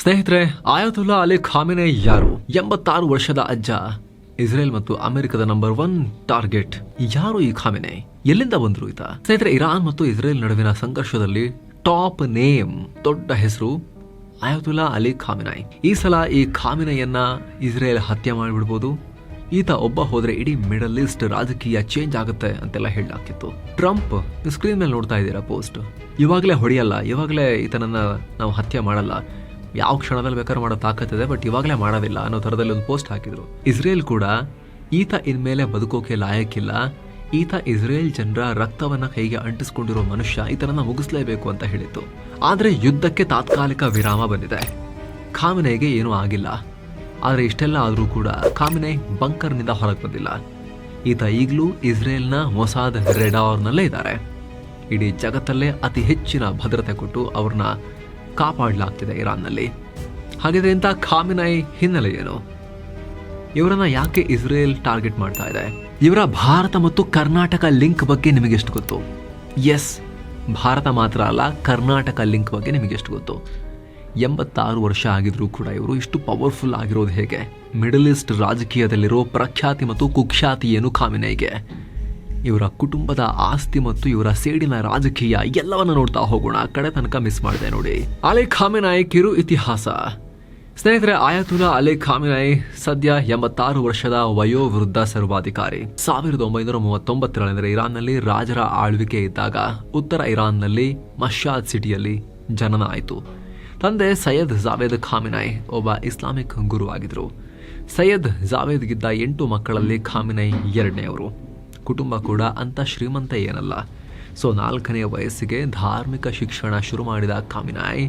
ಸ್ನೇಹಿತರೆ, ಆಯತುಲ್ಲಾ ಅಲಿ ಖಾಮೆನಿ ಯಾರು? 86 ವರ್ಷದ ಅಜ್ಜ, ಇಸ್ರೇಲ್ ಮತ್ತು ಅಮೆರಿಕದ ನಂಬರ್ 1 ಟಾರ್ಗೆಟ್. ಯಾರು ಈ ಖಾಮೆನಿ? ಎಲ್ಲಿಂದ ಬಂದ್ರು ಈತ? ಸ್ನೇಹಿತರೆ, ಇರಾನ್ ಮತ್ತು ಇಸ್ರೇಲ್ ನಡುವಿನ ಸಂಘರ್ಷದಲ್ಲಿ ಟಾಪ್ ನೇಮ್, ದೊಡ್ಡ ಹೆಸರು ಆಯತುಲ್ಲಾ ಅಲಿ ಖಾಮೆನಿ. ಈ ಸಲ ಈ ಖಾಮೆನಿಯನ್ನ ಇಸ್ರೇಲ್ ಹತ್ಯೆ ಮಾಡಿಬಿಡ್ಬೋದು. ಈತ ಒಬ್ಬ ಹೋದ್ರೆ ಇಡೀ ಮಿಡಲ್ ಈಸ್ಟ್ ರಾಜಕೀಯ ಚೇಂಜ್ ಆಗುತ್ತೆ ಅಂತೆಲ್ಲ ಹೇಳಲಾಗ್ತಿತ್ತು. ಟ್ರಂಪ್ ಸ್ಕ್ರೀನ್ ಮೇಲೆ ನೋಡ್ತಾ ಇದ್ದೀರಾ ಪೋಸ್ಟ್, ಇವಾಗಲೇ ಹೊಡೆಯಲ್ಲ, ಇವಾಗಲೇ ಈತನನ್ನ ನಾವು ಹತ್ಯೆ ಮಾಡಲ್ಲ, ಯಾವ ಕ್ಷಣದಲ್ಲಿ ಬೇಕಾದ್ರೂ ಮಾಡೋ ತಾಕತ್ತಿದೆ, ಬಟ್ ಇವಾಗಲೇ ಮಾಡೋದಿಲ್ಲ ಅನ್ನೋ ಥರದಲ್ಲಿ ಒಂದು ಪೋಸ್ಟ್ ಹಾಕಿದ್ರು. ಇಸ್ರೇಲ್ ಕೂಡ ಈತ ಇನ್ಮೇಲೆ ಬದುಕೋಕೆ ಲಾಯಕ್ಕಿಲ್ಲ, ಈತ ಇಸ್ರೇಲ್ ಜನರ ರಕ್ತವನ್ನ ಕೈಗೆ ಅಂಟಿಸ್ಕೊಂಡಿರೋ ಮನುಷ್ಯ, ಈತನನ್ನ ಮುಗಿಸ್ಲೇಬೇಕು ಅಂತ ಹೇಳಿತ್ತು. ಆದ್ರೆ ಯುದ್ಧಕ್ಕೆ ತಾತ್ಕಾಲಿಕ ವಿರಾಮ ಬಂದಿದೆ. ಖಾಮೆನಿಗೆ ಏನೂ ಆಗಿಲ್ಲ. ಆದ್ರೆ ಇಷ್ಟೆಲ್ಲ ಆದ್ರೂ ಕೂಡ ಖಾಮೆನಿ ಬಂಕರ್ನಿಂದ ಹೊರಗೆ ಬಂದಿಲ್ಲ. ಈತ ಈಗಲೂ ಇಸ್ರೇಲ್ನ ಮೊಸಾದ್ ರೆಡಾರ್ನಲ್ಲೇ ಇದ್ದಾರೆ. ಇಡೀ ಜಗತ್ತಲ್ಲೇ ಅತಿ ಹೆಚ್ಚಿನ ಭದ್ರತೆ ಕೊಟ್ಟು ಅವ್ರನ್ನ ಕಾಪಾಡಲಾಗ್ತಿದೆ ಇರಾನ್ನಲ್ಲಿ. ಹಾಗಿದ್ರೆ ಇಂಥ ಖಾಮೆನಿ ಹಿನ್ನೆಲೆ ಏನು? ಇವರನ್ನ ಯಾಕೆ ಇಸ್ರೇಲ್ ಟಾರ್ಗೆಟ್ ಮಾಡ್ತಾ ಇದೆ? ಇವರ ಭಾರತ ಮತ್ತು ಕರ್ನಾಟಕ ಲಿಂಕ್ ಬಗ್ಗೆ ನಿಮಗೆಷ್ಟು ಗೊತ್ತು? ಎಸ್, ಭಾರತ ಮಾತ್ರ ಅಲ್ಲ, ಕರ್ನಾಟಕ ಲಿಂಕ್ ಬಗ್ಗೆ ನಿಮಗೆಷ್ಟು ಗೊತ್ತು? 86 ವರ್ಷ ಆಗಿದ್ರೂ ಕೂಡ ಇವರು ಇಷ್ಟು ಪವರ್ಫುಲ್ ಆಗಿರೋದು ಹೇಗೆ? ಮಿಡಲ್ ಈಸ್ಟ್ ರಾಜಕೀಯದಲ್ಲಿರೋ ಪ್ರಖ್ಯಾತಿ ಮತ್ತು ಕುಖ್ಯಾತಿ ಏನು ಖಾಮೆನಿಗೆ? ಇವರ ಕುಟುಂಬದ ಆಸ್ತಿ ಮತ್ತು ಇವರ ಸೇಡಿನ ರಾಜಕೀಯ ಎಲ್ಲವನ್ನ ನೋಡ್ತಾ ಹೋಗೋಣ. ಕಡೆ ತನಕ ಮಿಸ್ ಮಾಡಿದೆ ನೋಡಿ. ಅಲಿ ಖಾಮೆನಿ ಕಿರು ಇತಿಹಾಸ. ಸ್ನೇಹಿತರೆ, ಆಯತುಲ್ಲಾ ಅಲಿ ಖಾಮೆನಿ ಸದ್ಯ 86 ವರ್ಷದ ವಯೋವೃದ್ಧ ಸರ್ವಾಧಿಕಾರಿ. 1939 ಇರಾನ್ನಲ್ಲಿ ರಾಜರ ಆಳ್ವಿಕೆ ಇದ್ದಾಗ ಉತ್ತರ ಇರಾನ್ನಲ್ಲಿ ಮಶ್ಹಾದ್ ಸಿಟಿಯಲ್ಲಿ ಜನನ ಆಯಿತು. ತಂದೆ ಸೈಯದ್ ಜಾವೇದ್ ಖಾಮೆನಿ ಒಬ್ಬ ಇಸ್ಲಾಮಿಕ್ ಗುರುವಾಗಿದ್ರು. ಸೈಯದ್ ಜಾವೇದ್ಗಿದ್ದ 8 ಮಕ್ಕಳಲ್ಲಿ ಖಾಮೆನಿ 2ನೇಯವರು. ಕುಟುಂಬ ಕೂಡ ಅಂತ ಶ್ರೀಮಂತ ಏನಲ್ಲ. 4ನೇ ವಯಸ್ಸಿಗೆ ಧಾರ್ಮಿಕ ಶಿಕ್ಷಣ ಶುರು ಮಾಡಿದ ಖಾಮೆನಿ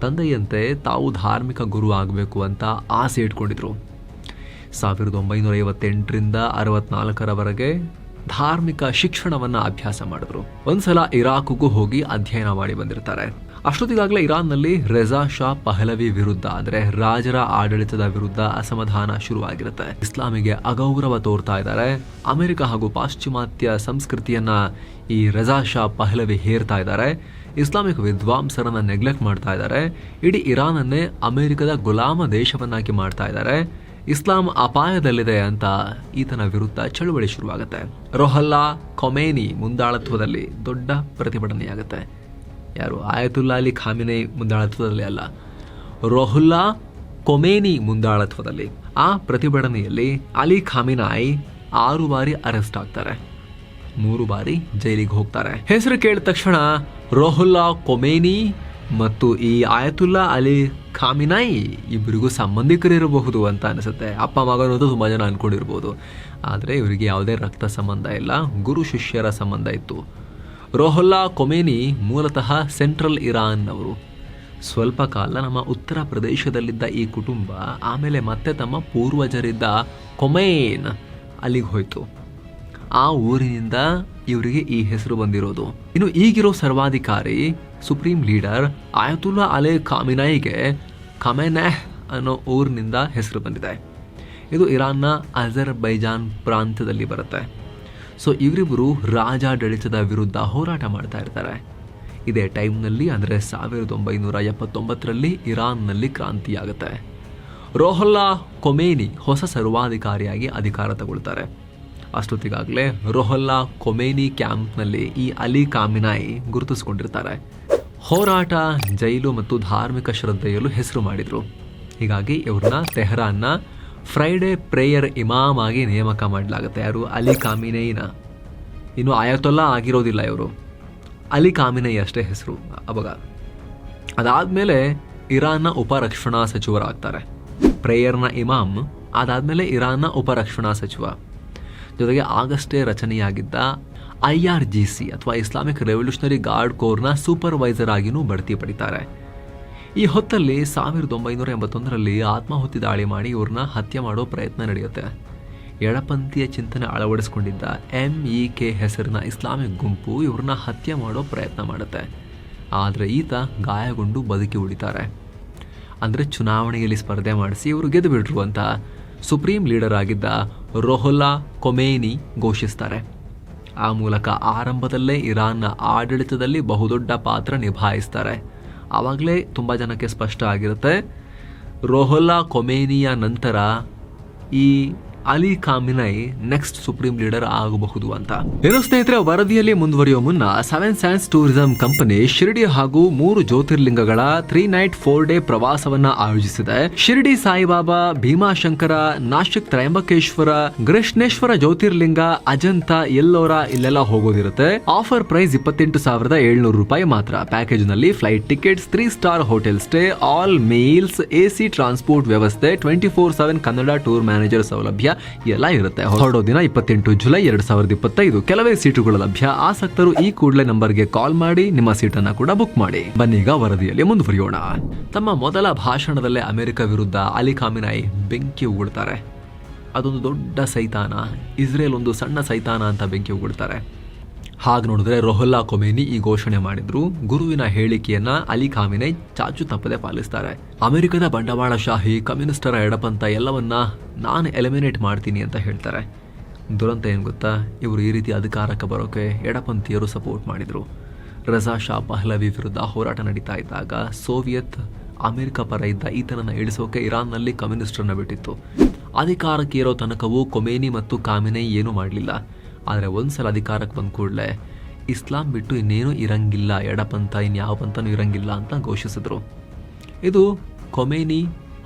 ತಂದೆಯಂತೆ ತಾವು ಧಾರ್ಮಿಕ ಗುರು ಆಗಬೇಕು ಅಂತ ಆಸೆ ಇಟ್ಕೊಂಡಿದ್ರು. 1958ರಿಂದ 64ರವರೆಗೆ ಧಾರ್ಮಿಕ ಶಿಕ್ಷಣವನ್ನ ಅಭ್ಯಾಸ ಮಾಡಿದ್ರು. ಒಂದ್ಸಲ ಇರಾಕ್ಗೂ ಹೋಗಿ ಅಧ್ಯಯನ ಮಾಡಿ ಬಂದಿರ್ತಾರೆ. ಅಷ್ಟೊತ್ತಿಗಾಗಲೇ ಇರಾನ್ನಲ್ಲಿ ರೆಜಾ ಶಾ ಪಹಲವಿ ವಿರುದ್ಧ, ಅಂದ್ರೆ ರಾಜರ ಆಡಳಿತದ ವಿರುದ್ಧ ಅಸಮಾಧಾನ ಶುರುವಾಗಿರುತ್ತೆ. ಇಸ್ಲಾಮಿಗೆ ಅಗೌರವ ತೋರ್ತಾ ಇದ್ದಾರೆ. ಅಮೆರಿಕ ಹಾಗೂ ಪಾಶ್ಚಿಮಾತ್ಯ ಸಂಸ್ಕೃತಿಯನ್ನ ಈ ರೆಜಾ ಶಾ ಪಹಲವಿ ಹೇರ್ತಾ ಇದ್ದಾರೆ. ಇಸ್ಲಾಮಿಕ್ ವಿದ್ವಾಂಸರನ್ನ ನೆಗ್ಲೆಕ್ಟ್ ಮಾಡ್ತಾ ಇದ್ದಾರೆ. ಇಡೀ ಇರಾನನ್ನೇ ಅಮೆರಿಕದ ಗುಲಾಮ ದೇಶವನ್ನಾಗಿ ಮಾಡ್ತಾ ಇದ್ದಾರೆ. ಇಸ್ಲಾಂ ಅಪಾಯದಲ್ಲಿದೆ ಅಂತ ಈತನ ವಿರುದ್ಧ ಚಳುವಳಿ ಶುರುವಾಗುತ್ತೆ. ರೋಹಲ್ಲಾ ಖೊಮೇನಿ ಮುಂದಾಳತ್ವದಲ್ಲಿ ದೊಡ್ಡ ಪ್ರತಿಭಟನೆಯಾಗುತ್ತೆ. ಯಾರು? ಆಯತುಲ್ಲಾ ಅಲಿ ಖಾಮೆನಿ ಮುಂದಾಳತ್ವದಲ್ಲಿ ಅಲ್ಲ, ರೋಹುಲ್ಲಾ ಖೊಮೇನಿ ಮುಂದಾಳತ್ವದಲ್ಲಿ. ಆ ಪ್ರತಿಭಟನೆಯಲ್ಲಿ ಅಲಿ ಖಾಮೆನಿ 6 ಬಾರಿ ಅರೆಸ್ಟ್ ಆಗ್ತಾರೆ, 3 ಬಾರಿ ಜೈಲಿಗೆ ಹೋಗ್ತಾರೆ. ಹೆಸರು ಕೇಳಿದ ತಕ್ಷಣ ರೋಹುಲ್ಲಾ ಖೊಮೇನಿ ಮತ್ತು ಈ ಆಯತುಲ್ಲಾ ಅಲಿ ಖಾಮೆನಿ ಇಬ್ಬರಿಗೂ ಸಂಬಂಧಿಕರಿರಬಹುದು ಅಂತ ಅನಿಸುತ್ತೆ. ಅಪ್ಪ ಮಗನು ಅಂತ ತುಂಬ ಜನ ಅನ್ಕೊಂಡಿರ್ಬೋದು. ಆದರೆ ಇವರಿಗೆ ಯಾವುದೇ ರಕ್ತ ಸಂಬಂಧ ಇಲ್ಲ, ಗುರು ಶಿಷ್ಯರ ಸಂಬಂಧ ಇತ್ತು. ರೋಹುಲ್ಲಾ ಖೊಮೇನಿ ಮೂಲತಃ ಸೆಂಟ್ರಲ್ ಇರಾನ್ ಅವರು. ಸ್ವಲ್ಪ ಕಾಲ ನಮ್ಮ ಉತ್ತರ ಪ್ರದೇಶದಲ್ಲಿದ್ದ ಈ ಕುಟುಂಬ ಆಮೇಲೆ ಮತ್ತೆ ತಮ್ಮ ಪೂರ್ವಜರಿದ್ದ ಖೊಮೇನ್ ಅಲ್ಲಿಗೆ ಹೋಯ್ತು. ಆ ಊರಿನಿಂದ ಇವರಿಗೆ ಈ ಹೆಸರು ಬಂದಿರೋದು. ಇನ್ನು ಈಗಿರೋ ಸರ್ವಾಧಿಕಾರಿ ಸುಪ್ರೀಂ ಲೀಡರ್ ಆಯತುಲ್ಲಾ ಅಲಿ ಖಾಮೆನಿಗೆ ಖಮೆನೆಹ್ ಅನ್ನೋ ಊರಿನಿಂದ ಹೆಸರು ಬಂದಿದೆ. ಇದು ಇರಾನ್ನ ಅಜರ್ಬೈಜಾನ್ ಪ್ರಾಂತ್ಯದಲ್ಲಿ ಬರುತ್ತೆ. ಇವರಿಬ್ಬರು ರಾಜಾಡಳಿತದ ವಿರುದ್ಧ ಹೋರಾಟ ಮಾಡ್ತಾ ಇರ್ತಾರೆ. ಇದೇ ಟೈಮ್ನಲ್ಲಿ, ಅಂದರೆ 1979ರಲ್ಲಿ ಇರಾನ್ನಲ್ಲಿ ಕ್ರಾಂತಿಯಾಗುತ್ತೆ. ರೋಹುಲ್ಲಾ ಖೊಮೇನಿ ಹೊಸ ಸರ್ವಾಧಿಕಾರಿಯಾಗಿ ಅಧಿಕಾರ ತಗೊಳ್ತಾರೆ. ಅಷ್ಟೊತ್ತಿಗಾಗಲೇ ರೋಹುಲ್ಲಾ ಖೊಮೇನಿ ಕ್ಯಾಂಪ್ನಲ್ಲಿ ಈ ಅಲಿ ಖಾಮೆನಿ ಗುರುತಿಸ್ಕೊಂಡಿರ್ತಾರೆ. ಹೋರಾಟ, ಜೈಲು ಮತ್ತು ಧಾರ್ಮಿಕ ಶ್ರದ್ಧೆಯಲ್ಲೂ ಹೆಸರು ಮಾಡಿದ್ರು. ಹೀಗಾಗಿ ಇವ್ರನ್ನ ತೆಹರಾನ್ನ ಫ್ರೈಡೇ ಪ್ರೇಯರ್ ಇಮಾಮ್ ಆಗಿ ನೇಮಕ ಮಾಡಲಾಗುತ್ತೆ. ಯಾರು? ಅಲಿ ಖಾಮೆನಿನ. ಇನ್ನು ಆಯತುಲ್ಲಾ ಆಗಿರೋದಿಲ್ಲ ಇವರು, ಅಲಿ ಖಾಮೆನಿ ಅಷ್ಟೇ ಹೆಸರು ಅವಾಗ. ಅದಾದ್ಮೇಲೆ ಇರಾನ್ನ ಉಪರಕ್ಷಣಾ ಸಚಿವರಾಗ್ತಾರೆ. ಪ್ರೇಯರ್ನ ಇಮಾಮ್ ಅದಾದ್ಮೇಲೆ ಇರಾನ್ನ ಉಪರಕ್ಷಣಾ ಸಚಿವ. ಜೊತೆಗೆ ಆಗಷ್ಟೇ ರಚನೆಯಾಗಿದ್ದ IRGC ಅಥವಾ ಇಸ್ಲಾಮಿಕ್ ರೆವಲ್ಯೂಷನರಿ ಗಾರ್ಡ್ ಕೋರ್ನ ಸೂಪರ್ವೈಸರ್ ಆಗಿನೂ ಬಡ್ತಿ ಪಡಿತಾರೆ. ಈ ಹೊತ್ತಲ್ಲಿ 1981ರಲ್ಲಿ ಆತ್ಮಾಹುತಿ ದಾಳಿ ಮಾಡಿ ಇವ್ರನ್ನ ಹತ್ಯೆ ಮಾಡೋ ಪ್ರಯತ್ನ ನಡೆಯುತ್ತೆ. ಎಡಪಂಥೀಯ ಚಿಂತನೆ ಅಳವಡಿಸಿಕೊಂಡಿದ್ದ MEK ಹೆಸರಿನ ಇಸ್ಲಾಮಿಕ್ ಗುಂಪು ಇವ್ರನ್ನ ಹತ್ಯೆ ಮಾಡೋ ಪ್ರಯತ್ನ ಮಾಡುತ್ತೆ. ಆದರೆ ಈತ ಗಾಯಗೊಂಡು ಬದುಕಿ ಉಳಿತಾರೆ. ಅಂದರೆ ಚುನಾವಣೆಯಲ್ಲಿ ಸ್ಪರ್ಧೆ ಮಾಡಿಸಿ ಇವರು ಗೆದ್ದು ಬಿಟ್ರು ಅಂತ ಸುಪ್ರೀಂ ಲೀಡರ್ ಆಗಿದ್ದ ರೋಹುಲ್ಲಾ ಖೊಮೇನಿ ಘೋಷಿಸ್ತಾರೆ. ಆ ಮೂಲಕ ಆರಂಭದಲ್ಲೇ ಇರಾನ್ನ ಆಡಳಿತದಲ್ಲಿ ಬಹುದೊಡ್ಡ ಪಾತ್ರ ನಿಭಾಯಿಸ್ತಾರೆ. ಆವಾಗಲೇ ತುಂಬ ಜನಕ್ಕೆ ಸ್ಪಷ್ಟ ಆಗಿರುತ್ತೆ, ರೋಹಲ್ಲಾ ಖೊಮೇನಿಯ ನಂತರ ಈ ಅಲಿ ಖಾಮಿನೈ ನೆಕ್ಸ್ಟ್ ಸುಪ್ರೀಂ ಲೀಡರ್ ಆಗಬಹುದು ಅಂತ. ಏನು ಸ್ನೇಹಿತರೆ, ವರದಿಯಲ್ಲಿ ಮುಂದುವರಿಯುವ ಮುನ್ನ 7 Sands ಟೂರಿಸಂ ಕಂಪನಿ ಶಿರಡಿ ಹಾಗೂ 3 ಜ್ಯೋತಿರ್ಲಿಂಗಗಳ 3 Night 4 Day ಪ್ರವಾಸವನ್ನ ಆಯೋಜಿಸಿದೆ. ಶಿರಡಿ ಸಾಯಿಬಾಬಾ, ಭೀಮಾಶಂಕರ, ನಾಶಿಕ್ ತ್ರಯಂಬಕೇಶ್ವರ, ಕೃಷ್ಣೇಶ್ವರ ಜ್ಯೋತಿರ್ಲಿಂಗ, ಅಜಂತ, ಎಲ್ಲೋರ ಇಲ್ಲೆಲ್ಲ ಹೋಗೋದಿರುತ್ತೆ. ಆಫರ್ ಪ್ರೈಸ್ 28,700 ರೂಪಾಯಿ ಮಾತ್ರ. ಪ್ಯಾಕೇಜ್ ನಲ್ಲಿ flight tickets, 3 star hotel stay, all meals, AC transport ವ್ಯವಸ್ಥೆ, 24/7 ಕನ್ನಡ ಟೂರ್ ಮ್ಯಾನೇಜರ್ ಸೌಲಭ್ಯ ಎಲ್ಲ ಇರುತ್ತೆ. ಹೊರಡೋ ದಿನ 28 ಜುಲೈ 2025. ಕೆಲವೇ ಸೀಟುಗಳು ಲಭ್ಯ. ಆಸಕ್ತರು ಈ ಕೂಡಲೇ ನಂಬರ್ಗೆ ಕಾಲ್ ಮಾಡಿ ನಿಮ್ಮ ಸೀಟನ್ನ ಕೂಡ ಬುಕ್ ಮಾಡಿ. ಬನ್ನೀಗ ವರದಿಯಲ್ಲಿ ಮುಂದುವರಿಯೋಣ. ತಮ್ಮ ಮೊದಲ ಭಾಷಣದಲ್ಲೇ ಅಮೆರಿಕ ವಿರುದ್ಧ ಅಲಿ ಖಾಮಿನೈ ಬೆಂಕಿ ಉಗುಳ್ತಾರೆ. ಅದೊಂದು ದೊಡ್ಡ ಸೈತಾನ, ಇಸ್ರೇಲ್ ಒಂದು ಸಣ್ಣ ಸೈತಾನ ಅಂತ ಬೆಂಕಿ ಉಗುಳ್ತಾರೆ. ಹಾಗೆ ನೋಡಿದ್ರೆ ರೋಹಲ್ಲಾ ಖೊಮೇನಿ ಈ ಘೋಷಣೆ ಮಾಡಿದ್ರು. ಗುರುವಿನ ಹೇಳಿಕೆಯನ್ನ ಅಲಿ ಖಾಮಿನೈ ಚಾಚು ತಪ್ಪದೆ ಪಾಲಿಸ್ತಾರೆ. ಅಮೆರಿಕದ ಬಂಡವಾಳಶಾಹಿ, ಕಮ್ಯುನಿಸ್ಟರ ಎಡಪಂಥ ಎಲ್ಲವನ್ನ ನಾನು ಎಲಿಮಿನೇಟ್ ಮಾಡ್ತೀನಿ ಅಂತ ಹೇಳ್ತಾರೆ. ದುರಂತ ಏನು ಗೊತ್ತಾ, ಇವರು ಈ ರೀತಿ ಅಧಿಕಾರಕ್ಕೆ ಬರೋಕೆ ಎಡಪಂಥೀಯರು ಸಪೋರ್ಟ್ ಮಾಡಿದ್ರು. ರೆಜಾ ಶಾ ಪಹ್ಲವಿ ವಿರುದ್ಧ ಹೋರಾಟ ನಡೀತಾ ಇದ್ದಾಗ ಸೋವಿಯತ್ ಅಮೆರಿಕ ಪರ ಇದ್ದ ಈತನನ್ನ ಇಳಿಸೋಕೆ ಇರಾನ್ನಲ್ಲಿ ಕಮ್ಯುನಿಸ್ಟರನ್ನ ಬಿಟ್ಟಿತ್ತು. ಅಧಿಕಾರಕ್ಕೆ ಇರೋ ತನಕವೂ ಖೊಮೇನಿ ಮತ್ತು ಖಾಮಿನೈ ಏನೂ ಮಾಡಲಿಲ್ಲ. ಆದರೆ ಒಂದ್ಸಲ ಅಧಿಕಾರಕ್ಕೆ ಬಂದ ಕೂಡಲೇ ಇಸ್ಲಾಂ ಬಿಟ್ಟು ಇನ್ನೇನು ಇರಂಗಿಲ್ಲ, ಎಡಪಂಥ ಇನ್ಯಾವ ಪಂಥನೂ ಇರಂಗಿಲ್ಲ ಅಂತ ಘೋಷಿಸಿದ್ರು. ಇದು ಖೊಮೇನಿ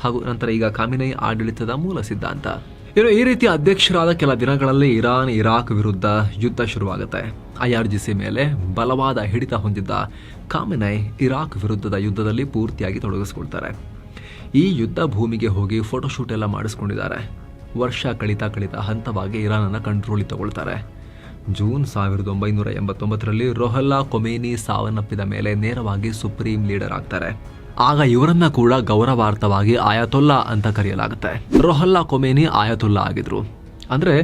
ಹಾಗೂ ನಂತರ ಈಗ ಖಾಮಿನೈ ಆಡಳಿತದ ಮೂಲ ಸಿದ್ಧಾಂತ. ಈ ರೀತಿ ಅಧ್ಯಕ್ಷರಾದ ಕೆಲ ದಿನಗಳಲ್ಲಿ ಇರಾನ್ ಇರಾಕ್ ವಿರುದ್ಧ ಯುದ್ಧ ಶುರುವಾಗುತ್ತೆ. IRGC ಮೇಲೆ ಬಲವಾದ ಹಿಡಿತ ಹೊಂದಿದ್ದ ಖಾಮಿನೈ ಇರಾಕ್ ವಿರುದ್ಧದ ಯುದ್ಧದಲ್ಲಿ ಪೂರ್ತಿಯಾಗಿ ತೊಡಗಿಸ್ಕೊಳ್ತಾರೆ. ಈ ಯುದ್ಧ ಭೂಮಿಗೆ ಹೋಗಿ ಫೋಟೋಶೂಟ್ ಎಲ್ಲ ಮಾಡಿಸ್ಕೊಂಡಿದ್ದಾರೆ. ವರ್ಷ ಕಳೀತಾ ಹಂತವಾಗಿ ಇರಾನನ್ನು ಕಂಟ್ರೋಲಿಗೆ ತಗೊಳ್ತಾರೆ. ಜೂನ್ 1989ರಲ್ಲಿ ರೋಹಲ್ಲಾ ಖೊಮೇನಿ ಸಾವನ್ನಪ್ಪಿದ ಮೇಲೆ ನೇರವಾಗಿ ಸುಪ್ರೀಂ ಲೀಡರ್ ಆಗ್ತಾರೆ. ಆಗ ಇವರನ್ನ ಕೂಡ ಗೌರವಾರ್ಥವಾಗಿ ಆಯತೊಲ್ಲಾ ಅಂತ ಕರೆಯಲಾಗುತ್ತೆ. ರೋಹಲ್ಲಾ ಖೊಮೇನಿ ಆಯತೊಲ್ಲಾ ಆಗಿದ್ರು. ಅಂದ್ರೆ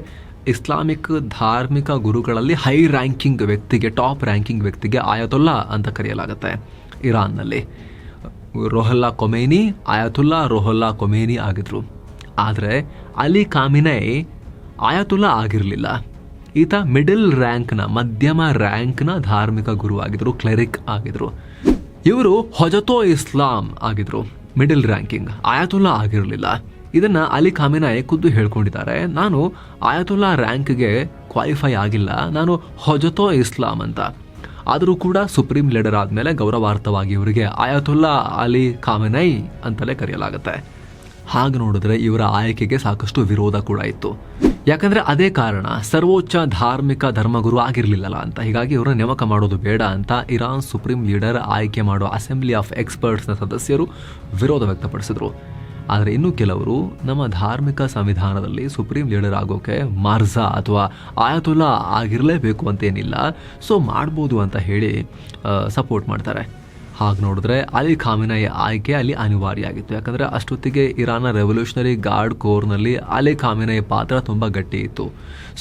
ಇಸ್ಲಾಮಿಕ್ ಧಾರ್ಮಿಕ ಗುರುಗಳಲ್ಲಿ ಹೈ ರ್ಯಾಂಕಿಂಗ್ ವ್ಯಕ್ತಿಗೆ, ಟಾಪ್ ರ್ಯಾಂಕಿಂಗ್ ವ್ಯಕ್ತಿಗೆ ಆಯತೊಲ್ಲಾ ಅಂತ ಕರೆಯಲಾಗುತ್ತೆ ಇರಾನ್ನಲ್ಲಿ. ರೋಹಲ್ಲಾ ಖೊಮೇನಿ ಆಯತುಲ್ಲಾ ರೋಹಲ್ಲಾ ಖೊಮೇನಿ ಆಗಿದ್ರು. ಆದರೆ ಅಲಿ ಖಾಮಿನೈ ಆಯತುಲ್ಲಾ ಆಗಿರಲಿಲ್ಲ. ಈತ ಮಿಡಲ್ ರ್ಯಾಂಕ್ನ, ಮಧ್ಯಮ ರ್ಯಾಂಕ್ನ ಧಾರ್ಮಿಕ ಗುರು ಆಗಿದ್ರು, ಕ್ಲೆರಿಕ್ ಆಗಿದ್ರು. ಇವರು ಹೊಜತೋ ಇಸ್ಲಾಂ ಆಗಿದ್ರು, ಮಿಡಲ್ ರ್ಯಾಂಕಿಂಗ್, ಆಯತುಲ್ಲಾ ಆಗಿರಲಿಲ್ಲ. ಇದನ್ನ ಅಲಿ ಖಾಮಿನೈ ಖುದ್ದು ಹೇಳ್ಕೊಂಡಿದ್ದಾರೆ. ನಾನು ಆಯತುಲ್ಲಾ ರ್ಯಾಂಕ್ಗೆ ಕ್ವಾಲಿಫೈ ಆಗಿಲ್ಲ, ನಾನು ಹೊಜತೋ ಇಸ್ಲಾಂ ಅಂತ. ಆದರೂ ಕೂಡ ಸುಪ್ರೀಂ ಲೀಡರ್ ಆದಮೇಲೆ ಗೌರವಾರ್ಥವಾಗಿ ಇವರಿಗೆ ಆಯತುಲ್ಲಾ ಅಲಿ ಖಾಮಿನೈ ಅಂತಲೇ ಕರೆಯಲಾಗುತ್ತೆ. ಹಾಗೆ ನೋಡಿದ್ರೆ ಇವರ ಆಯ್ಕೆಗೆ ಸಾಕಷ್ಟು ವಿರೋಧ ಕೂಡ ಇತ್ತು. ಯಾಕಂದ್ರೆ ಅದೇ ಕಾರಣ, ಸರ್ವೋಚ್ಚ ಧಾರ್ಮಿಕ ಧರ್ಮಗುರು ಆಗಿರಲಿಲ್ಲಲ್ಲ ಅಂತ. ಹೀಗಾಗಿ ಇವರ ನೇಮಕ ಮಾಡೋದು ಬೇಡ ಅಂತ ಇರಾನ್ ಸುಪ್ರೀಂ ಲೀಡರ್ ಆಯ್ಕೆ ಮಾಡೋ ಅಸೆಂಬ್ಲಿ ಆಫ್ ಎಕ್ಸ್ಪರ್ಟ್ಸ್ನ ಸದಸ್ಯರು ವಿರೋಧ ವ್ಯಕ್ತಪಡಿಸಿದ್ರು. ಆದರೆ ಇನ್ನು ಕೆಲವರು ನಮ್ಮ ಧಾರ್ಮಿಕ ಸಂವಿಧಾನದಲ್ಲಿ ಸುಪ್ರೀಂ ಲೀಡರ್ ಆಗೋಕೆ ಮಾರ್ಜಾ ಅಥವಾ ಆಯತುಲ್ಲಾ ಆಗಿರಲೇಬೇಕು ಅಂತೇನಿಲ್ಲ, ಸೊ ಮಾಡ್ಬೋದು ಅಂತ ಹೇಳಿ ಸಪೋರ್ಟ್ ಮಾಡ್ತಾರೆ. ಹಾಗೆ ನೋಡಿದ್ರೆ ಅಲಿ ಖಾಮಿನೈ ಆಯ್ಕೆ ಅಲ್ಲಿ ಅನಿವಾರ್ಯ ಆಗಿತ್ತು. ಯಾಕಂದರೆ ಅಷ್ಟೊತ್ತಿಗೆ ಇರಾನ್ನ ರೆವಲ್ಯೂಷನರಿ ಗಾರ್ಡ್ ಕೋರ್ನಲ್ಲಿ ಅಲಿ ಖಾಮಿನೈ ಪಾತ್ರ ತುಂಬ ಗಟ್ಟಿ ಇತ್ತು.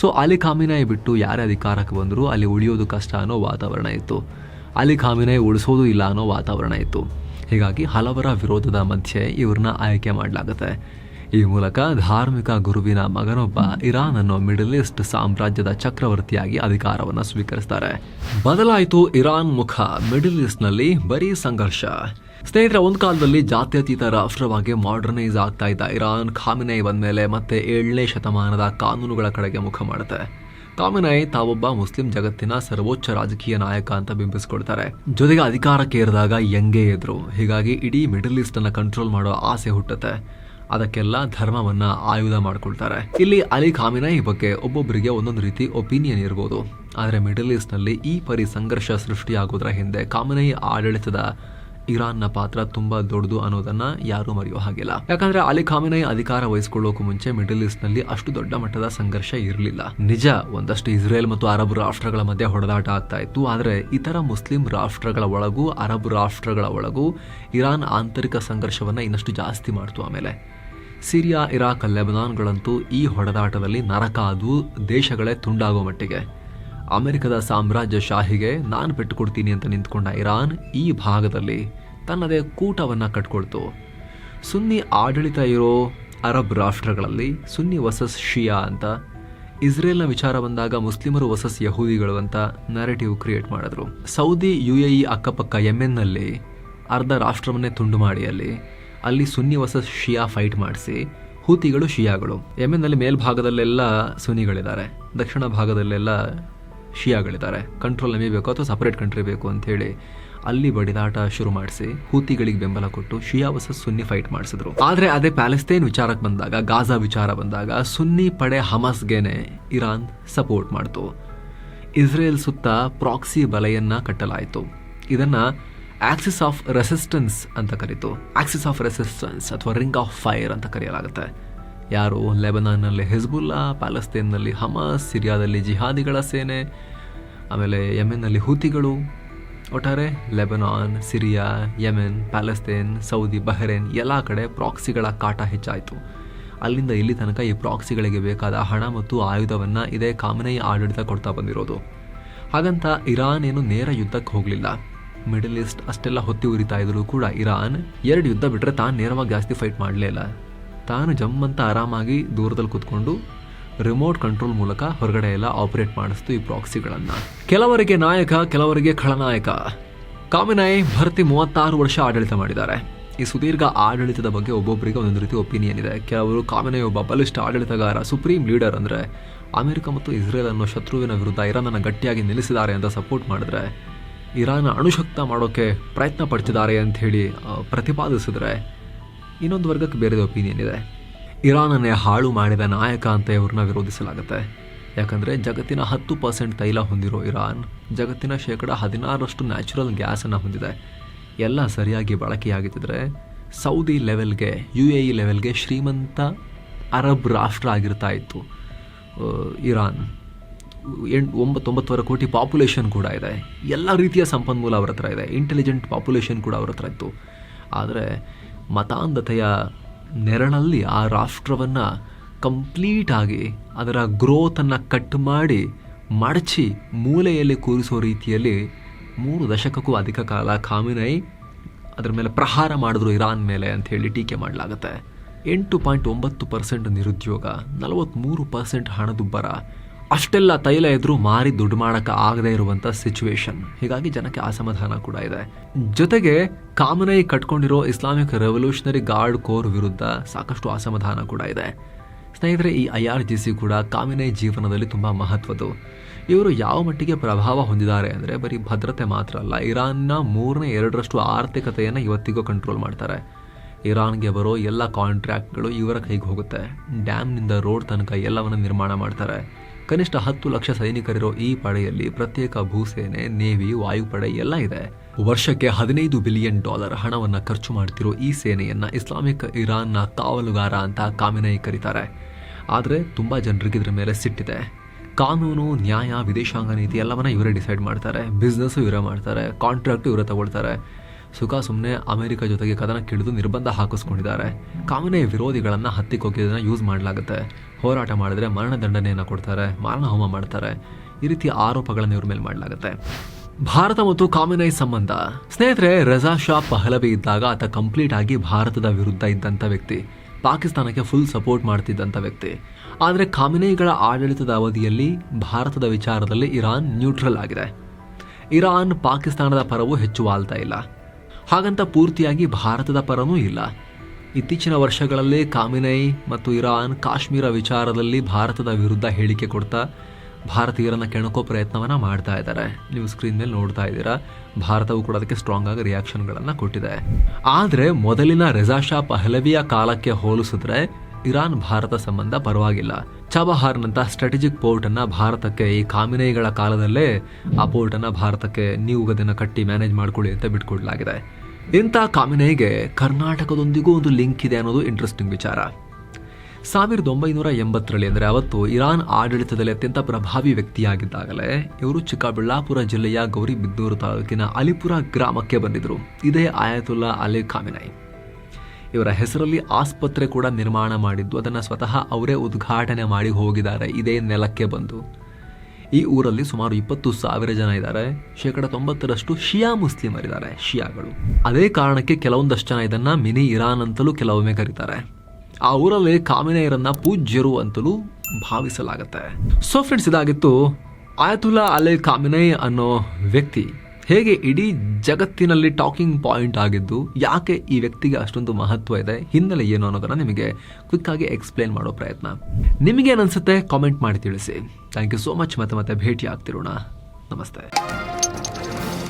ಸೊ ಅಲಿ ಖಾಮಿನೈ ಬಿಟ್ಟು ಯಾರೇ ಅಧಿಕಾರಕ್ಕೆ ಬಂದರೂ ಅಲ್ಲಿ ಉಳಿಯೋದು ಕಷ್ಟ ಅನ್ನೋ ವಾತಾವರಣ ಇತ್ತು. ಅಲಿ ಖಾಮಿನೈ ಉಳಿಸೋದು ಇಲ್ಲ ಅನ್ನೋ ವಾತಾವರಣ ಇತ್ತು. ಹೀಗಾಗಿ ಹಲವರ ವಿರೋಧದ ಮಧ್ಯೆ ಇವ್ರನ್ನ ಆಯ್ಕೆ ಮಾಡಲಾಗುತ್ತೆ. ಈ ಮೂಲಕ ಧಾರ್ಮಿಕ ಗುರುವಿನ ಮಗನೊಬ್ಬ ಇರಾನ್ ಅನ್ನೋ ಮಿಡಲ್ ಈಸ್ಟ್ ಸಾಮ್ರಾಜ್ಯದ ಚಕ್ರವರ್ತಿಯಾಗಿ ಅಧಿಕಾರವನ್ನು ಸ್ವೀಕರಿಸ್ತಾರೆ. ಬದಲಾಯಿತು ಇರಾನ್ ಮುಖ. ಮಿಡಲ್ ಈಸ್ಟ್ನಲ್ಲಿ ಬರೀ ಸಂಘರ್ಷ. ಸ್ನೇಹಿತರೆ, ಒಂದು ಕಾಲದಲ್ಲಿ ಜಾತ್ಯತೀತ ರಾಷ್ಟ್ರವಾಗಿ ಮಾಡರ್ನೈಸ್ ಆಗ್ತಾ ಇದ್ದ ಇರಾನ್ ಖಾಮಿನೈ ಬಂದ್ಮೇಲೆ ಮತ್ತೆ 7ನೇ ಶತಮಾನದ ಕಾನೂನುಗಳ ಕಡೆಗೆ ಮುಖ ಮಾಡುತ್ತೆ. ಖಾಮಿನೈ ತಾವೊಬ್ಬ ಮುಸ್ಲಿಂ ಜಗತ್ತಿನ ಸರ್ವೋಚ್ಚ ರಾಜಕೀಯ ನಾಯಕ ಅಂತ ಬಿಂಬಿಸ್ಕೊಳ್ತಾರೆ. ಜೊತೆಗೆ ಅಧಿಕಾರಕ್ಕೆ ಏರಿದಾಗ ಯಂಗೇ ಇದ್ರು. ಹೀಗಾಗಿ ಇಡೀ ಮಿಡಲ್ ಈಸ್ಟ್ ಅನ್ನ ಕಂಟ್ರೋಲ್ ಮಾಡೋ ಆಸೆ ಹುಟ್ಟುತ್ತೆ. ಅದಕ್ಕೆಲ್ಲ ಧರ್ಮವನ್ನ ಆಯುಧ ಮಾಡ್ಕೊಳ್ತಾರೆ. ಇಲ್ಲಿ ಅಲಿ ಖಾಮಿನೈ ಬಗ್ಗೆ ಒಬ್ಬೊಬ್ಬರಿಗೆ ಒಂದೊಂದು ರೀತಿ ಒಪಿನಿಯನ್ ಇರ್ಬೋದು. ಆದರೆ ಮಿಡಲ್ ಈಸ್ಟ್ ನಲ್ಲಿ ಈ ಪರಿ ಸಂಘರ್ಷ ಸೃಷ್ಟಿಯಾಗೋದ್ರ ಹಿಂದೆ ಖಾಮಿನೈ ಆಡಳಿತದ ಇರಾನ್ನ ಪಾತ್ರ ತುಂಬಾ ದೊಡ್ಡದು ಅನ್ನೋದನ್ನ ಯಾರೂ ಮರೆಯೋ ಹಾಗಿಲ್ಲ. ಯಾಕಂದ್ರೆ ಅಲಿ ಖಾಮಿನೈ ಅಧಿಕಾರ ವಹಿಸಿಕೊಳ್ಳೋಕು ಮುಂಚೆ ಮಿಡಲ್ ಈಸ್ಟ್ ನಲ್ಲಿ ಅಷ್ಟು ದೊಡ್ಡ ಮಟ್ಟದ ಸಂಘರ್ಷ ಇರಲಿಲ್ಲ. ನಿಜ, ಒಂದಷ್ಟು ಇಸ್ರೇಲ್ ಮತ್ತು ಅರಬ್ ರಾಷ್ಟ್ರಗಳ ಮಧ್ಯೆ ಹೊಡೆದಾಟ ಆಗ್ತಾ ಇತ್ತು. ಆದರೆ ಇತರ ಮುಸ್ಲಿಂ ರಾಷ್ಟ್ರಗಳ ಒಳಗೂ ಅರಬ್ ರಾಷ್ಟ್ರಗಳ ಒಳಗೂ ಇರಾನ್ ಆಂತರಿಕ ಸಂಘರ್ಷವನ್ನ ಇನ್ನಷ್ಟು ಜಾಸ್ತಿ ಮಾಡ್ತು. ಆಮೇಲೆ ಸಿರಿಯಾ, ಇರಾಕ್, ಲೆಬನಾನ್ಗಳಂತೂ ಈ ಹೊಡೆದಾಟದಲ್ಲಿ ನರಕ ಅದು ದೇಶಗಳೇ ತುಂಡಾಗೋ ಮಟ್ಟಿಗೆ. ಅಮೆರಿಕದ ಸಾಮ್ರಾಜ್ಯಶಾಹಿಗೆ ನಾನು ಪೆಟ್ಟುಕೊಡ್ತೀನಿ ಅಂತ ನಿಂತ್ಕೊಂಡ ಇರಾನ್ ಈ ಭಾಗದಲ್ಲಿ ತನ್ನದೇ ಕೂಟವನ್ನು ಕಟ್ಕೊಳ್ತು. ಸುನ್ನಿ ಆಡಳಿತ ಇರೋ ಅರಬ್ ರಾಷ್ಟ್ರಗಳಲ್ಲಿ ಸುನ್ನಿ ವರ್ಸಸ್ ಶಿಯಾ ಅಂತ, ಇಸ್ರೇಲ್ನ ವಿಚಾರ ಬಂದಾಗ ಮುಸ್ಲಿಮರು ವರ್ಸಸ್ ಯಹೂದಿಗಳು ಅಂತ ನರೇಟಿವ್ ಕ್ರಿಯೇಟ್ ಮಾಡಿದ್ರು. ಸೌದಿ, UAE ಅಕ್ಕಪಕ್ಕ ಯೆಮೆನ್ನಲ್ಲಿ ಅರ್ಧ ರಾಷ್ಟ್ರವನ್ನೇ ತುಂಡು ಮಾಡಿ ಅಲ್ಲಿ ಅಲ್ಲಿ ಸುನ್ನಿ ವರ್ಸಸ್ ಶಿಯಾ ಫೈಟ್ ಮಾಡಿಸಿ ಹೂತಿಗಳು ಶಿಯಾಗಳು, ಯೆಮೆನ್ನಲ್ಲಿ ಮೇಲ್ಭಾಗದಲ್ಲೆಲ್ಲ ಸುನ್ನಿಗಳಿದ್ದಾರೆ, ದಕ್ಷಿಣ ಭಾಗದಲ್ಲೆಲ್ಲ ಶಿಯಾಗಳಿದ್ದಾರೆ, ಕಂಟ್ರೋಲ್ ನಮಗೆ ಬೇಕು ಅಥವಾ ಸಪರೇಟ್ ಕಂಟ್ರಿ ಬೇಕು ಅಂಥೇಳಿ ಅಲ್ಲಿ ಬಡಿದಾಟ ಶುರು ಮಾಡಿಸಿ ಹೂತಿಗಳಿಗೆ ಬೆಂಬಲ ಕೊಟ್ಟು ಶಿಯಾ ವರ್ಸಸ್ ಸುನ್ನಿ ಫೈಟ್ ಮಾಡಿಸಿದ್ರು. ಆದರೆ ಅದೇ ಪ್ಯಾಲೆಸ್ತೇನ್ ವಿಚಾರಕ್ಕೆ ಬಂದಾಗ, ಗಾಜಾ ವಿಚಾರ ಬಂದಾಗ ಸುನ್ನಿ ಪಡೆ ಹಮಾಸ್ಗೆನೆ ಇರಾನ್ ಸಪೋರ್ಟ್ ಮಾಡ್ತು. ಇಸ್ರೇಲ್ ಸುತ್ತ ಪ್ರಾಕ್ಸಿ ಬಲೆಯನ್ನ ಕಟ್ಟಲಾಯಿತು. ಇದನ್ನ ಆಕ್ಸಿಸ್ ಆಫ್ ರೆಸಿಸ್ಟೆನ್ಸ್ ಅಂತ ಕರೀತು. ಆಕ್ಸಿಸ್ ಆಫ್ ರೆಸಿಸ್ಟೆನ್ಸ್ ಅಥವಾ ರಿಂಗ್ ಆಫ್ ಫೈರ್ ಅಂತ ಕರೆಯಲಾಗುತ್ತೆ. ಯಾರು? ಲೆಬನಾನ್ನಲ್ಲಿ ಹಿಜ್ಬುಲ್ಲಾ, ಪ್ಯಾಲೆಸ್ತೇನ್ನಲ್ಲಿ ಹಮಾಸ್, ಸಿರಿಯಾದಲ್ಲಿ ಜಿಹಾದಿಗಳ ಸೇನೆ, ಆಮೇಲೆ ಯೆಮೆನ್ನಲ್ಲಿ ಹೂತಿಗಳು. ಒಟ್ಟಾರೆ Lebanon, Syria, Yemen, Palestine, Saudi, Bahrain ಎಲ್ಲ ಕಡೆ ಪ್ರಾಕ್ಸಿಗಳ ಕಾಟ ಹೆಚ್ಚಾಯಿತು. ಅಲ್ಲಿಂದ ಇಲ್ಲಿ ತನಕ ಈ ಪ್ರಾಕ್ಸಿಗಳಿಗೆ ಬೇಕಾದ ಹಣ ಮತ್ತು ಆಯುಧವನ್ನು ಇದೇ ಖಾಮೆನಿ ಆಡಳಿತ ಕೊಡ್ತಾ ಬಂದಿರೋದು. ಹಾಗಂತ ಇರಾನ್ ಏನು ನೇರ ಯುದ್ಧಕ್ಕೆ ಹೋಗಲಿಲ್ಲ. ಮಿಡಲ್ ಈಸ್ಟ್ ಅಷ್ಟೆಲ್ಲ ಹೊತ್ತಿ ಉರಿತಾ ಇದ್ರು ಕೂಡ ಇರಾನ್ 2 ಯುದ್ಧ ಬಿಟ್ಟರೆ ತಾನು ನೇರವಾಗಿ ಜಾಸ್ತಿ ಫೈಟ್ ಮಾಡಲೇ ಇಲ್ಲ. ತಾನು ಜಮ್ಮಂತ ಆರಾಮಾಗಿ ದೂರದಲ್ಲಿ ಕೂತ್ಕೊಂಡು ರಿಮೋಟ್ ಕಂಟ್ರೋಲ್ ಮೂಲಕ ಹೊರಗಡೆ ಎಲ್ಲ ಆಪರೇಟ್ ಮಾಡಿಸ್ತು ಈ ಪ್ರಾಕ್ಸಿಗಳನ್ನು. ಕೆಲವರಿಗೆ ನಾಯಕ, ಕೆಲವರಿಗೆ ಖಳನಾಯಕ. ಖಾಮೆನಿ ಭರ್ತಿ 36 ವರ್ಷ ಆಡಳಿತ ಮಾಡಿದ್ದಾರೆ. ಈ ಸುದೀರ್ಘ ಆಡಳಿತದ ಬಗ್ಗೆ ಒಬ್ಬೊಬ್ಬರಿಗೆ ಒಂದೊಂದು ರೀತಿ ಒಪಿನಿಯನ್ ಇದೆ. ಕೆಲವರು ಖಾಮೆನಿ ಒಬ್ಬ ಬಲಿಷ್ಠ ಆಡಳಿತಗಾರ, ಸುಪ್ರೀಂ ಲೀಡರ್, ಅಂದರೆ ಅಮೆರಿಕ ಮತ್ತು ಇಸ್ರೇಲ್ ಅನ್ನೋ ಶತ್ರುವಿನ ವಿರುದ್ಧ ಇರಾನನ್ನು ಗಟ್ಟಿಯಾಗಿ ನಿಲ್ಲಿಸಿದ್ದಾರೆ ಅಂತ ಸಪೋರ್ಟ್ ಮಾಡಿದ್ರೆ, ಇರಾನ್ ಅಣುಶಕ್ತ ಮಾಡೋಕ್ಕೆ ಪ್ರಯತ್ನ ಪಡ್ತಿದ್ದಾರೆ ಅಂತ ಹೇಳಿ ಪ್ರತಿಪಾದಿಸಿದ್ರೆ, ಇನ್ನೊಂದು ವರ್ಗಕ್ಕೆ ಬೇರೆದೇ ಒಪಿನಿಯನ್ ಇದೆ. ಇರಾನನ್ನೇ ಹಾಳು ಮಾಡಿದ ನಾಯಕ ಅಂತ ಇವ್ರನ್ನ ವಿರೋಧಿಸಲಾಗುತ್ತೆ. ಯಾಕಂದರೆ ಜಗತ್ತಿನ 10% ತೈಲ ಹೊಂದಿರೋ ಇರಾನ್ ಜಗತ್ತಿನ 16% ನ್ಯಾಚುರಲ್ ಗ್ಯಾಸನ್ನು ಹೊಂದಿದೆ. ಎಲ್ಲ ಸರಿಯಾಗಿ ಬಳಕೆಯಾಗಿದ್ದರೆ ಸೌದಿ ಲೆವೆಲ್ಗೆ, UAE ಲೆವೆಲ್ಗೆ ಶ್ರೀಮಂತ ಅರಬ್ ರಾಷ್ಟ್ರ ಆಗಿರ್ತಾ ಇತ್ತು ಇರಾನ್. 9 ಕೋಟಿ ಪಾಪ್ಯುಲೇಷನ್ ಕೂಡ ಇದೆ. ಎಲ್ಲ ರೀತಿಯ ಸಂಪನ್ಮೂಲ ಅವ್ರ ಹತ್ರ ಇದೆ. ಇಂಟೆಲಿಜೆಂಟ್ ಪಾಪ್ಯುಲೇಷನ್ ಕೂಡ ಅವ್ರ ಹತ್ರ ಇತ್ತು. ಆದರೆ ಮತಾಂಧತೆಯ ನೆರಳಲ್ಲಿ ಆ ರಾಷ್ಟ್ರವನ್ನು ಕಂಪ್ಲೀಟಾಗಿ ಅದರ ಗ್ರೋತನ್ನು ಕಟ್ ಮಾಡಿ ಮಡಚಿ ಮೂಲೆಯಲ್ಲಿ ಕೂರಿಸೋ ರೀತಿಯಲ್ಲಿ 3 ದಶಕಕ್ಕೂ ಅಧಿಕ ಕಾಲ ಖಾಮೆನಿ ಅದರ ಮೇಲೆ ಪ್ರಹಾರ ಮಾಡಿದ್ರು ಇರಾನ್ ಮೇಲೆ ಅಂತ ಹೇಳಿ ಟೀಕೆ ಮಾಡಲಾಗುತ್ತೆ. 8.9% ನಿರುದ್ಯೋಗ, 43% ಹಣದುಬ್ಬರ, ಅಷ್ಟೆಲ್ಲ ತೈಲ ಎದುರು ಮಾರಿ ದುಡ್ಡು ಮಾಡೋಕ್ಕೆ ಆಗದೇ ಇರುವಂಥ ಸಿಚುವೇಶನ್. ಹೀಗಾಗಿ ಜನಕ್ಕೆ ಅಸಮಾಧಾನ ಕೂಡ ಇದೆ. ಜೊತೆಗೆ ಖಾಮೆನಿ ಕಟ್ಕೊಂಡಿರೋ ಇಸ್ಲಾಮಿಕ್ ರೆವಲ್ಯೂಷನರಿ ಗಾರ್ಡ್ ಕೋರ್ ವಿರುದ್ಧ ಸಾಕಷ್ಟು ಅಸಮಾಧಾನ ಕೂಡ ಇದೆ. ಸ್ನೇಹಿತರೆ, ಈ IRGC ಕೂಡ ಖಾಮೆನಿ ಜೀವನದಲ್ಲಿ ತುಂಬ ಮಹತ್ವದ್ದು. ಇವರು ಯಾವ ಮಟ್ಟಿಗೆ ಪ್ರಭಾವ ಹೊಂದಿದ್ದಾರೆ ಅಂದರೆ ಬರೀ ಭದ್ರತೆ ಮಾತ್ರ ಅಲ್ಲ, ಇರಾನ್ನ 3/2 ಆರ್ಥಿಕತೆಯನ್ನು ಇವತ್ತಿಗೂ ಕಂಟ್ರೋಲ್ ಮಾಡ್ತಾರೆ. ಇರಾನ್ಗೆ ಬರೋ ಎಲ್ಲ ಕಾಂಟ್ರಾಕ್ಟ್ಗಳು ಇವರ ಕೈಗೆ ಹೋಗುತ್ತೆ. ಡ್ಯಾಮ್ನಿಂದ ರೋಡ್ ತನಕ ಎಲ್ಲವನ್ನು ನಿರ್ಮಾಣ ಮಾಡ್ತಾರೆ. ಕನಿಷ್ಠ 10 ಲಕ್ಷ ಸೈನಿಕರಿರೋ ಈ ಪಡೆಯಲ್ಲಿ ಪ್ರತ್ಯೇಕ ಭೂಸೇನೆ, ನೇವಿ, ವಾಯುಪಡೆ ಎಲ್ಲ ಇದೆ. ವರ್ಷಕ್ಕೆ $15 ಬಿಲಿಯನ್ ಹಣವನ್ನು ಖರ್ಚು ಮಾಡ್ತಿರೋ ಈ ಸೇನೆಯನ್ನು ಇಸ್ಲಾಮಿಕ್ ಇರಾನ್ನ ಕಾವಲುಗಾರ ಅಂತ ಖಾಮೆನಿ ಕರೀತಾರೆ. ಆದರೆ ತುಂಬ ಜನರಿಗೆ ಇದ್ರ ಮೇಲೆ ಸಿಟ್ಟಿದೆ. ಕಾನೂನು, ನ್ಯಾಯ, ವಿದೇಶಾಂಗ ನೀತಿ ಎಲ್ಲವನ್ನ ಇವರೇ ಡಿಸೈಡ್ ಮಾಡ್ತಾರೆ. ಬಿಸ್ನೆಸ್ಸು ಇವರೇ ಮಾಡ್ತಾರೆ, ಕಾಂಟ್ರಾಕ್ಟು ಇವರೇ ತಗೊಳ್ತಾರೆ. ಸುಖ ಸುಮ್ಮನೆ ಅಮೆರಿಕ ಜೊತೆಗೆ ಕದನಕ್ಕಿಳಿದು ನಿರ್ಬಂಧ ಹಾಕಿಸ್ಕೊಂಡಿದ್ದಾರೆ. ಖಾಮೆನಿ ವಿರೋಧಿಗಳನ್ನು ಹತ್ತಿಕ್ಕೋಗಿದ್ದನ್ನು ಯೂಸ್ ಮಾಡಲಾಗುತ್ತೆ. ಹೋರಾಟ ಮಾಡಿದ್ರೆ ಮರಣದಂಡನೆಯನ್ನು ಕೊಡ್ತಾರೆ, ಮಾರಣ ಹೋಮ ಮಾಡ್ತಾರೆ. ಈ ರೀತಿಯ ಆರೋಪಗಳನ್ನು ಇವ್ರ ಮೇಲೆ ಮಾಡಲಾಗುತ್ತೆ. ಭಾರತ ಮತ್ತು ಖಾಮೆನಿ ಸಂಬಂಧ. ಸ್ನೇಹಿತರೆ, ರೆಜಾ ಶಾ ಪಹಲವಿ ಇದ್ದಾಗ ಆತ ಕಂಪ್ಲೀಟ್ ಆಗಿ ಭಾರತದ ವಿರುದ್ಧ ಇದ್ದಂಥ ವ್ಯಕ್ತಿ, ಪಾಕಿಸ್ತಾನಕ್ಕೆ ಫುಲ್ ಸಪೋರ್ಟ್ ಮಾಡ್ತಿದ್ದಂಥ ವ್ಯಕ್ತಿ. ಆದರೆ ಖಾಮೆನಿಗಳ ಆಡಳಿತದ ಅವಧಿಯಲ್ಲಿ ಭಾರತದ ವಿಚಾರದಲ್ಲಿ ಇರಾನ್ ನ್ಯೂಟ್ರಲ್ ಆಗಿದೆ. ಇರಾನ್ ಪಾಕಿಸ್ತಾನದ ಪರವೂ ಹೆಚ್ಚು ವಾಲ್ತಾ ಇಲ್ಲ, ಹಾಗಂತ ಪೂರ್ತಿಯಾಗಿ ಭಾರತದ ಪರನೂ ಇಲ್ಲ. ಇತ್ತೀಚಿನ ವರ್ಷಗಳಲ್ಲಿ ಖಾಮೆನಿ ಮತ್ತು ಇರಾನ್ ಕಾಶ್ಮೀರ ವಿಚಾರದಲ್ಲಿ ಭಾರತದ ವಿರುದ್ಧ ಹೇಳಿಕೆ ಕೊಡ್ತಾ ಭಾರತೀಯರನ್ನು ಕೆಣಕೋ ಪ್ರಯತ್ನವನ್ನು ಮಾಡ್ತಾ ಇದ್ದಾರೆ. ನೀವು ಸ್ಕ್ರೀನ್ ಮೇಲೆ ನೋಡ್ತಾ ಇದ್ದೀರಾ. ಭಾರತವು ಕೂಡ ಅದಕ್ಕೆ ಸ್ಟ್ರಾಂಗ್ ಆಗಿ ರಿಯಾಕ್ಷನ್ಗಳನ್ನು ಕೊಟ್ಟಿದೆ. ಆದರೆ ಮೊದಲಿನ ರೆಜಾ ಶಾ ಪಹಲವಿಯ ಕಾಲಕ್ಕೆ ಹೋಲಿಸಿದ್ರೆ ಇರಾನ್ ಭಾರತ ಸಂಬಂಧ ಪರವಾಗಿಲ್ಲ. ಚಾಬಹಾರ್ನಂಥ ಸ್ಟ್ರಾಟಜಿಕ್ ಪೋರ್ಟನ್ನು ಭಾರತಕ್ಕೆ ಈ ಖಾಮೆನಿಗಳ ಕಾಲದಲ್ಲೇ ಆ ಪೋರ್ಟನ್ನು ಭಾರತಕ್ಕೆ ನೀವು ಅದನ್ನು ಕಟ್ಟಿ ಮ್ಯಾನೇಜ್ ಮಾಡ್ಕೊಳ್ಳಿ ಅಂತ ಬಿಟ್ಕೊಡ್ಲಾಗಿದೆ. ಇಂಥ ಖಾಮೆನಿಗೆ ಕರ್ನಾಟಕದೊಂದಿಗೂ ಒಂದು ಲಿಂಕ್ ಇದೆ ಅನ್ನೋದು ಇಂಟ್ರೆಸ್ಟಿಂಗ್ ವಿಚಾರ. 1980ರಲ್ಲಿ ಅಂದರೆ ಅವತ್ತು ಇರಾನ್ ಆಡಳಿತದಲ್ಲಿ ಅತ್ಯಂತ ಪ್ರಭಾವಿ ವ್ಯಕ್ತಿಯಾಗಿದ್ದಾಗಲೇ ಇವರು ಚಿಕ್ಕಬಳ್ಳಾಪುರ ಜಿಲ್ಲೆಯ ಗೌರಿಬಿದನೂರು ತಾಲೂಕಿನ ಅಲಿಪುರ ಗ್ರಾಮಕ್ಕೆ ಬಂದಿದ್ರು. ಇದೇ ಆಯತುಲ್ಲಾ ಅಲಿ ಖಾಮೆನಿ. ಇವರ ಹೆಸರಲ್ಲಿ ಆಸ್ಪತ್ರೆ ಕೂಡ ನಿರ್ಮಾಣ ಮಾಡಿದ್ದು, ಅದನ್ನು ಸ್ವತಃ ಅವರೇ ಉದ್ಘಾಟನೆ ಮಾಡಿ ಹೋಗಿದ್ದಾರೆ ಇದೇ ನೆಲಕ್ಕೆ ಬಂದು. ಈ ಊರಲ್ಲಿ ಸುಮಾರು 20,000 ಜನ ಇದ್ದಾರೆ. 90% ಶಿಯಾ ಮುಸ್ಲಿಮರಿದ್ದಾರೆ, ಶಿಯಾಗಳು. ಅದೇ ಕಾರಣಕ್ಕೆ ಕೆಲವೊಂದಷ್ಟು ಜನ ಇದನ್ನು ಮಿನಿ ಇರಾನ್ ಅಂತಲೂ ಕೆಲವೊಮ್ಮೆ ಕರೀತಾರೆ. ಆ ಊರಲ್ಲಿ ಖಾಮೆನಿಯರನ್ನ ಪೂಜ್ಯರು ಅಂತಲೂ ಭಾವಿಸಲಾಗುತ್ತೆ. ಸೊ ಫ್ರೆಂಡ್ಸ್, ಇದಾಗಿತ್ತು ಆಯತುಲ್ಲಾ ಅಲಿ ಖಾಮೆನಿ ಅನ್ನೋ ವ್ಯಕ್ತಿ ಹೇಗೆ ಇಡೀ ಜಗತ್ತಿನಲ್ಲಿ ಟಾಕಿಂಗ್ ಪಾಯಿಂಟ್ ಆಗಿದ್ದು, ಯಾಕೆ ಈ ವ್ಯಕ್ತಿಗೆ ಅಷ್ಟೊಂದು ಮಹತ್ವ ಇದೆ, ಹಿನ್ನೆಲೆ ಏನು ಅನ್ನೋದನ್ನ ನಿಮಗೆ ಕ್ವಿಕ್ ಆಗಿ ಎಕ್ಸ್ಪ್ಲೇನ್ ಮಾಡೋ ಪ್ರಯತ್ನ. ನಿಮಗೇನು ಅನ್ಸುತ್ತೆ ಕಾಮೆಂಟ್ ಮಾಡಿ ತಿಳಿಸಿ. Thank you so much. ಮತ್ತೆ ಭೇಟಿ ಆಗ್ತಿರೋಣ. ನಮಸ್ತೆ.